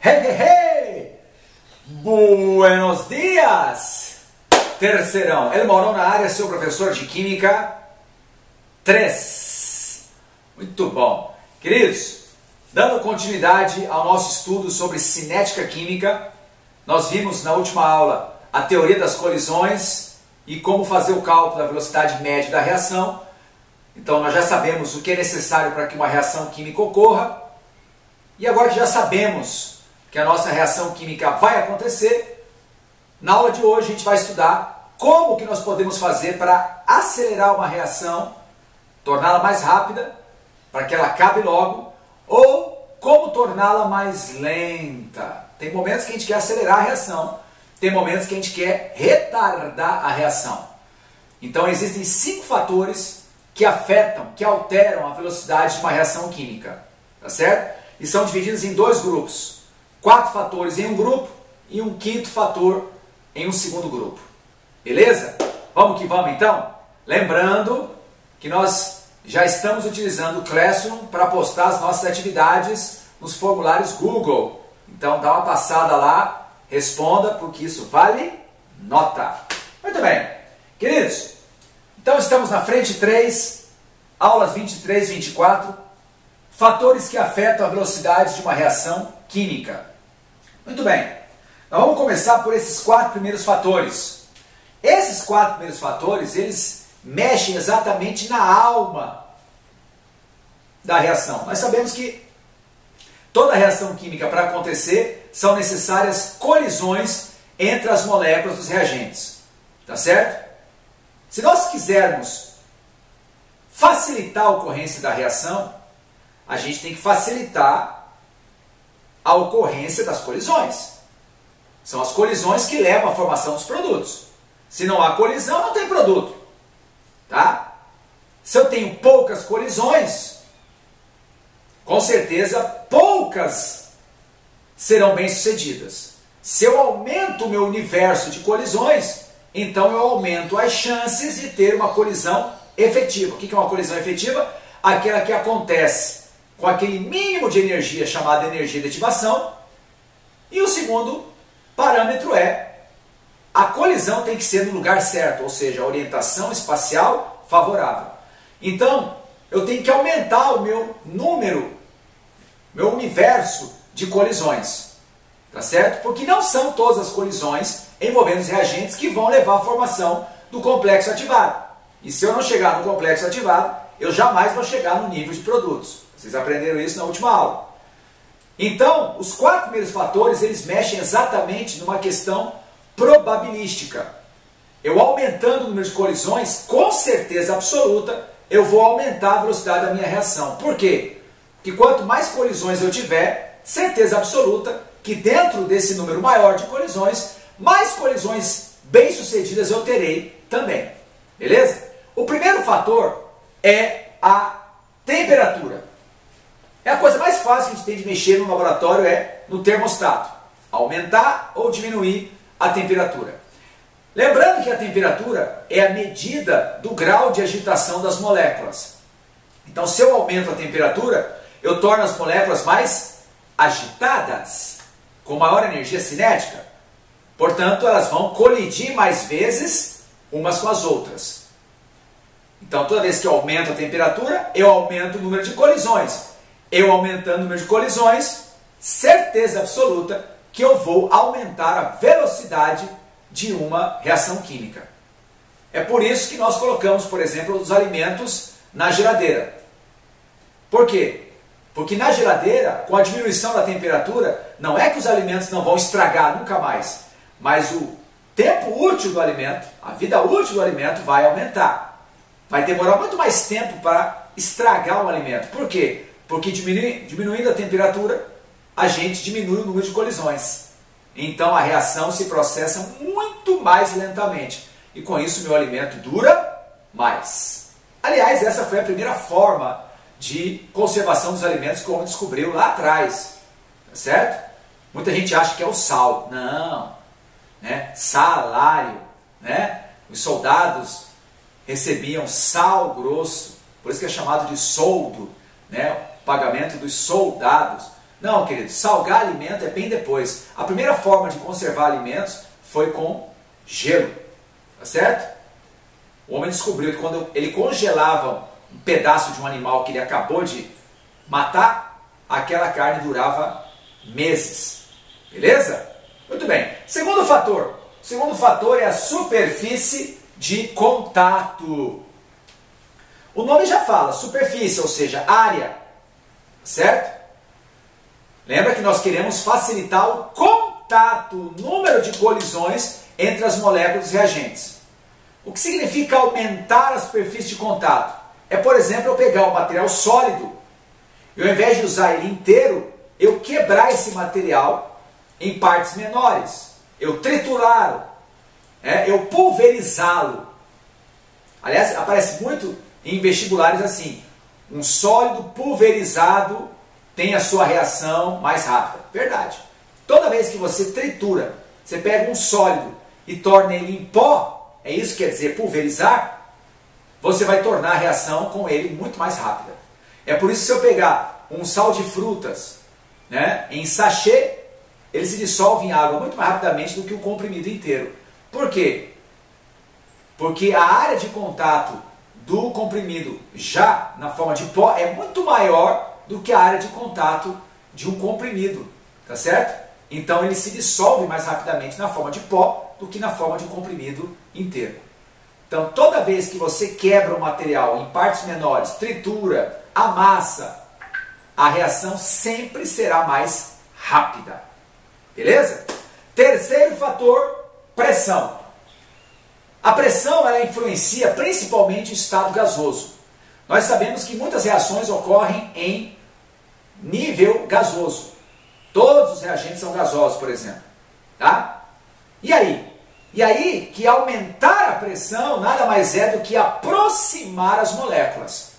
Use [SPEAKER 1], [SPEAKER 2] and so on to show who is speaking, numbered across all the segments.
[SPEAKER 1] Hey, hey, hey! Buenos dias! Terceirão, El Morão na área, seu professor de Química 3. Muito bom. Queridos, dando continuidade ao nosso estudo sobre cinética química, nós vimos na última aula a teoria das colisões e como fazer o cálculo da velocidade média da reação. Então nós já sabemos o que é necessário para que uma reação química ocorra. E agora que já sabemos que a nossa reação química vai acontecer, na aula de hoje a gente vai estudar como que nós podemos fazer para acelerar uma reação, torná-la mais rápida, para que ela acabe logo, ou como torná-la mais lenta. Tem momentos que a gente quer acelerar a reação, tem momentos que a gente quer retardar a reação. Então existem 5 fatores que afetam, que alteram a velocidade de uma reação química, tá certo? E são divididos em 2 grupos. 4 fatores em um grupo e um 5º fator em um segundo grupo. Beleza? Vamos que vamos então? Lembrando que nós já estamos utilizando o Classroom para postar as nossas atividades nos formulários Google. Então dá uma passada lá, responda, porque isso vale nota. Muito bem. Queridos, então estamos na frente 3, aulas 23 e 24, fatores que afetam a velocidade de uma reação química. Muito bem, nós vamos começar por esses 4 primeiros fatores. Esses 4 primeiros fatores, eles mexem exatamente na alma da reação. Nós sabemos que toda reação química, para acontecer, são necessárias colisões entre as moléculas dos reagentes. Tá certo? Se nós quisermos facilitar a ocorrência da reação, a gente tem que facilitar a ocorrência das colisões. São as colisões que levam à formação dos produtos. Se não há colisão, não tem produto. Tá? Se eu tenho poucas colisões, com certeza poucas serão bem-sucedidas. Se eu aumento o meu universo de colisões, então eu aumento as chances de ter uma colisão efetiva. O que é uma colisão efetiva? Aquela que acontece com aquele mínimo de energia chamada energia de ativação. E o segundo parâmetro é a colisão tem que ser no lugar certo, ou seja, a orientação espacial favorável. Então, eu tenho que aumentar o meu número, meu universo de colisões. Tá certo? Porque não são todas as colisões envolvendo os reagentes que vão levar à formação do complexo ativado. E se eu não chegar no complexo ativado, eu jamais vou chegar no nível de produtos. Vocês aprenderam isso na última aula. Então, os 4 primeiros fatores, eles mexem exatamente numa questão probabilística. Eu aumentando o número de colisões, com certeza absoluta, eu vou aumentar a velocidade da minha reação. Por quê? Porque quanto mais colisões eu tiver, certeza absoluta que dentro desse número maior de colisões, mais colisões bem-sucedidas eu terei também. Beleza? O primeiro fator é a temperatura. É a coisa mais fácil que a gente tem de mexer no laboratório, é no termostato. Aumentar ou diminuir a temperatura. Lembrando que a temperatura é a medida do grau de agitação das moléculas. Então, se eu aumento a temperatura, eu torno as moléculas mais agitadas, com maior energia cinética. Portanto, elas vão colidir mais vezes umas com as outras. Então, toda vez que eu aumento a temperatura, eu aumento o número de colisões. Eu aumentando o número de colisões, certeza absoluta que eu vou aumentar a velocidade de uma reação química. É por isso que nós colocamos, por exemplo, os alimentos na geladeira. Por quê? Porque na geladeira, com a diminuição da temperatura, não é que os alimentos não vão estragar nunca mais, mas o tempo útil do alimento, a vida útil do alimento vai aumentar. Vai demorar muito mais tempo para estragar o alimento. Por quê? Porque diminuindo a temperatura, a gente diminui o número de colisões. Então a reação se processa muito mais lentamente. E com isso meu alimento dura mais. Aliás, essa foi a primeira forma de conservação dos alimentos que o homem descobriu lá atrás. Tá certo? Muita gente acha que é o sal. Não. Né? Salário. Né? Os soldados recebiam sal grosso. Por isso que é chamado de soldo. Né? O pagamento dos soldados. Não, querido, salgar alimento é bem depois. A primeira forma de conservar alimentos foi com gelo, tá certo? O homem descobriu que quando ele congelava um pedaço de um animal que ele acabou de matar, aquela carne durava meses. Beleza? Muito bem. Segundo fator. O segundo fator é a superfície de contato. O nome já fala, superfície, ou seja, área. Certo? Lembra que nós queremos facilitar o contato, o número de colisões entre as moléculas e reagentes. O que significa aumentar a superfície de contato? É, por exemplo, eu pegar um material sólido e ao invés de usar ele inteiro, eu quebrar esse material em partes menores. Eu triturá-lo, eu pulverizá-lo. Aliás, aparece muito em vestibulares assim, um sólido pulverizado tem a sua reação mais rápida. Verdade. Toda vez que você tritura, você pega um sólido e torna ele em pó, é isso que quer dizer pulverizar, você vai tornar a reação com ele muito mais rápida. É por isso que se eu pegar um sal de frutas em sachê, ele se dissolve em água muito mais rapidamente do que o comprimido inteiro. Por quê? Porque a área de contato do comprimido já na forma de pó é muito maior do que a área de contato de um comprimido, tá certo? Então ele se dissolve mais rapidamente na forma de pó do que na forma de um comprimido inteiro. Então toda vez que você quebra o material em partes menores, tritura, amassa, a reação sempre será mais rápida. Beleza? Terceiro fator, pressão. A pressão ela influencia principalmente o estado gasoso. Nós sabemos que muitas reações ocorrem em nível gasoso. Todos os reagentes são gasosos, por exemplo. Tá? E aí? E aí que aumentar a pressão nada mais é do que aproximar as moléculas.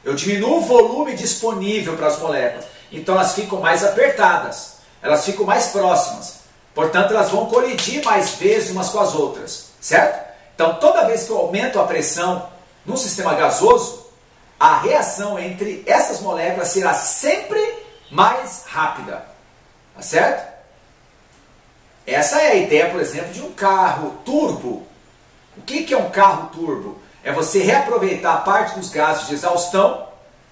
[SPEAKER 1] Eu diminuo o volume disponível para as moléculas. Então elas ficam mais apertadas. Elas ficam mais próximas. Portanto, elas vão colidir mais vezes umas com as outras. Certo? Então, toda vez que eu aumento a pressão no sistema gasoso, a reação entre essas moléculas será sempre mais rápida. Tá certo? Essa é a ideia, por exemplo, de um carro turbo. O que é um carro turbo? É você reaproveitar parte dos gases de exaustão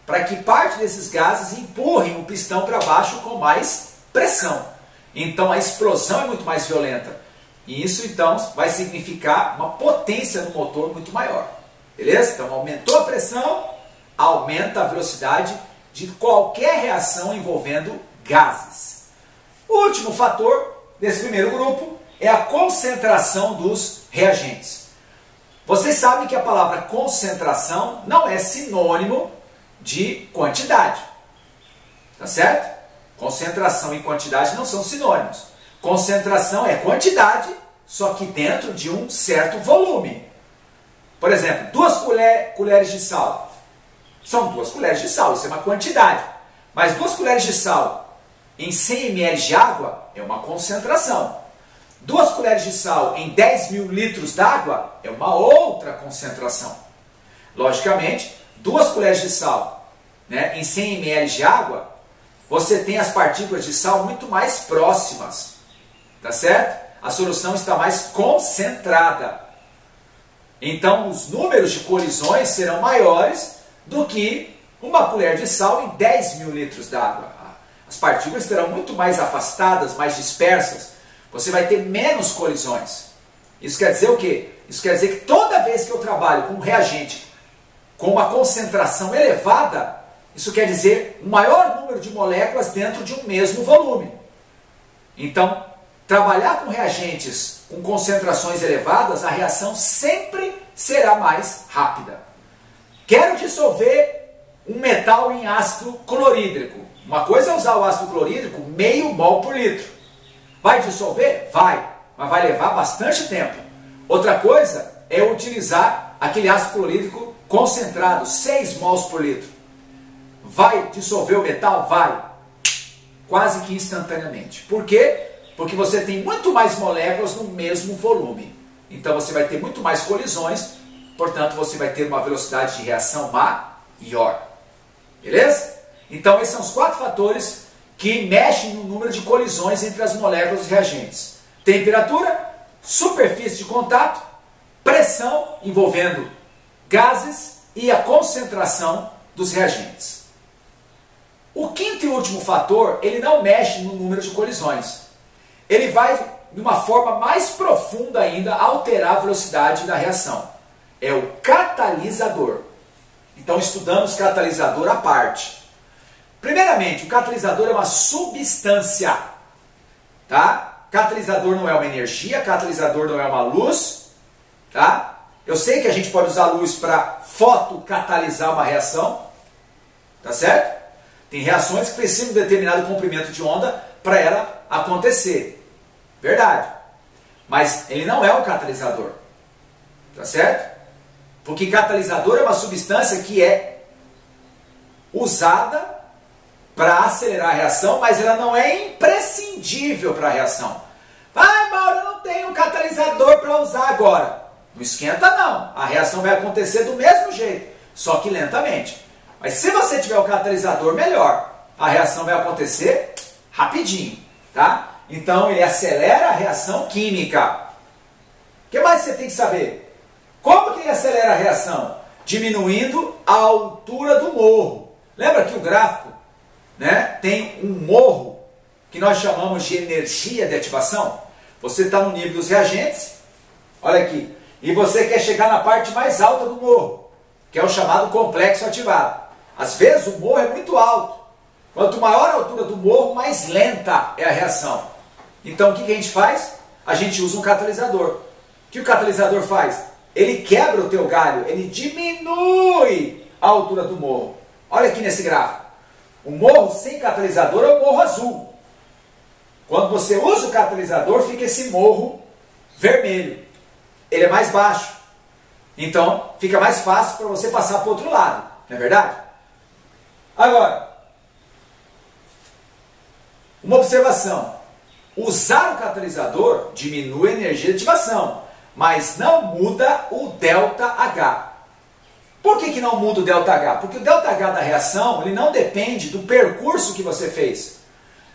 [SPEAKER 1] para que parte desses gases empurrem o pistão para baixo com mais pressão. Então a explosão é muito mais violenta. E isso então vai significar uma potência no motor muito maior. Beleza? Então aumentou a pressão, aumenta a velocidade de qualquer reação envolvendo gases. O último fator desse primeiro grupo é a concentração dos reagentes. Vocês sabem que a palavra concentração não é sinônimo de quantidade. Tá certo? Concentração e quantidade não são sinônimos. Concentração é quantidade, só que dentro de um certo volume. Por exemplo, 2 colheres de sal. São 2 colheres de sal, isso é uma quantidade. Mas 2 colheres de sal em 100 ml de água é uma concentração. 2 colheres de sal em 10 mil litros d'água é uma outra concentração. Logicamente, 2 colheres de sal em 100 ml de água, você tem as partículas de sal muito mais próximas. Tá certo? A solução está mais concentrada. Então, os números de colisões serão maiores do que uma colher de sal em 10 mil litros d'água. As partículas estarão muito mais afastadas, mais dispersas. Você vai ter menos colisões. Isso quer dizer o quê? Isso quer dizer que toda vez que eu trabalho com um reagente com uma concentração elevada, isso quer dizer um maior número de moléculas dentro de um mesmo volume. Então, trabalhar com reagentes com concentrações elevadas, a reação sempre será mais rápida. Quero dissolver um metal em ácido clorídrico. Uma coisa é usar o ácido clorídrico meio mol por litro. Vai dissolver? Vai, mas vai levar bastante tempo. Outra coisa é utilizar aquele ácido clorídrico concentrado, 6 mols por litro. Vai dissolver o metal? Vai. Quase que instantaneamente. Por quê? Porque você tem muito mais moléculas no mesmo volume. Então você vai ter muito mais colisões, portanto você vai ter uma velocidade de reação maior. Beleza? Então esses são os 4 fatores que mexem no número de colisões entre as moléculas dos reagentes. Temperatura, superfície de contato, pressão envolvendo gases e a concentração dos reagentes. O quinto e último fator, ele não mexe no número de colisões. Ele vai, de uma forma mais profunda ainda, alterar a velocidade da reação. É o catalisador. Então estudamos catalisador à parte. Primeiramente, o catalisador é uma substância. Tá? Catalisador não é uma energia, catalisador não é uma luz. Tá? Eu sei que a gente pode usar a luz para fotocatalisar uma reação. Tá certo? Tem reações que precisam de determinado comprimento de onda para ela acontecer. Verdade. Mas ele não é um catalisador. Tá certo? Porque catalisador é uma substância que é usada para acelerar a reação, mas ela não é imprescindível para a reação. Ah, Mauro, eu não tenho um catalisador para usar agora. Não esquenta não. A reação vai acontecer do mesmo jeito, só que lentamente. Mas se você tiver o catalisador, melhor. A reação vai acontecer rapidinho, tá? Então ele acelera a reação química. O que mais você tem que saber? Como que ele acelera a reação? Diminuindo a altura do morro. Lembra que o gráfico, né, tem um morro que nós chamamos de energia de ativação? Você está no nível dos reagentes, olha aqui, e você quer chegar na parte mais alta do morro, que é o chamado complexo ativado. Às vezes o morro é muito alto. Quanto maior a altura do morro, mais lenta é a reação. Então o que a gente faz? A gente usa um catalisador. O que o catalisador faz? Ele quebra o teu galho, ele diminui a altura do morro. Olha aqui nesse gráfico. O morro sem catalisador é o morro azul. Quando você usa o catalisador, fica esse morro vermelho. Ele é mais baixo. Então, fica mais fácil para você passar para o outro lado. Não é verdade? Agora, uma observação. Usar o catalisador diminui a energia de ativação, mas não muda o ΔH. Por que não muda o ΔH? Porque o ΔH da reação ele não depende do percurso que você fez.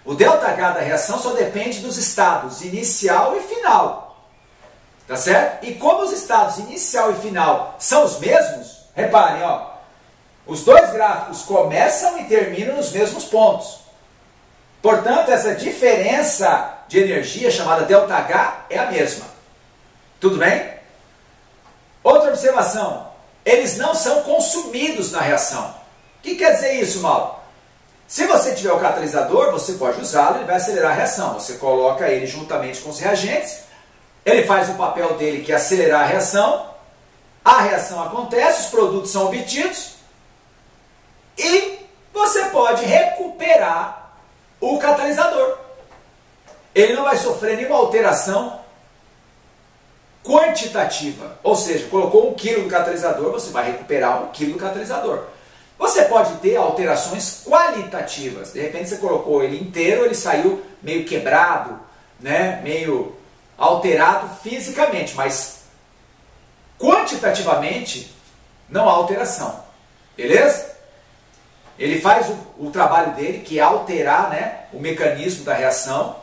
[SPEAKER 1] O ΔH da reação só depende dos estados inicial e final. Tá certo? E como os estados inicial e final são os mesmos, reparem, ó, os dois gráficos começam e terminam nos mesmos pontos. Portanto, essa diferença de energia chamada ΔH é a mesma. Tudo bem? Outra observação. Eles não são consumidos na reação. O que quer dizer isso, Mauro? Se você tiver o catalisador, você pode usá-lo, ele vai acelerar a reação. Você coloca ele juntamente com os reagentes, ele faz o papel dele que é acelerar a reação acontece, os produtos são obtidos e você pode recuperar o catalisador. Ele não vai sofrer nenhuma alteração quantitativa, ou seja, colocou 1 kg do catalisador, você vai recuperar 1 kg do catalisador. Você pode ter alterações qualitativas, de repente você colocou ele inteiro, ele saiu meio quebrado, né? Meio alterado fisicamente, mas quantitativamente não há alteração, beleza? Ele faz o trabalho dele, que é alterar, né, o mecanismo da reação,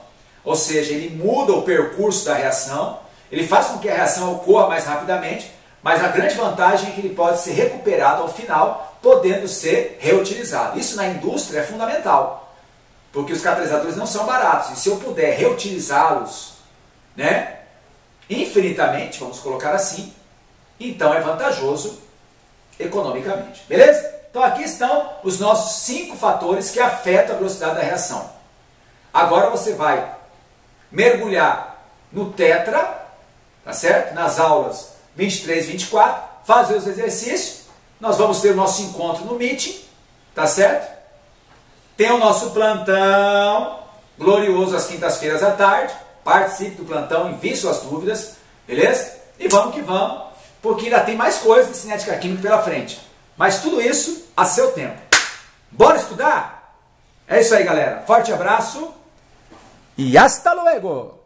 [SPEAKER 1] ou seja, ele muda o percurso da reação, ele faz com que a reação ocorra mais rapidamente, mas a grande vantagem é que ele pode ser recuperado ao final, podendo ser reutilizado. Isso na indústria é fundamental, porque os catalisadores não são baratos, e se eu puder reutilizá-los, né, infinitamente, vamos colocar assim, então é vantajoso economicamente. Beleza? Então aqui estão os nossos 5 fatores que afetam a velocidade da reação. Agora você vai mergulhar no tetra, tá certo? Nas aulas 23 e 24, fazer os exercícios. Nós vamos ter o nosso encontro no meeting, tá certo? Tem o nosso plantão glorioso às quintas-feiras à tarde. Participe do plantão, envie suas dúvidas, beleza? E vamos que vamos, porque ainda tem mais coisas de cinética química pela frente. Mas tudo isso a seu tempo. Bora estudar? É isso aí, galera. Forte abraço e hasta luego!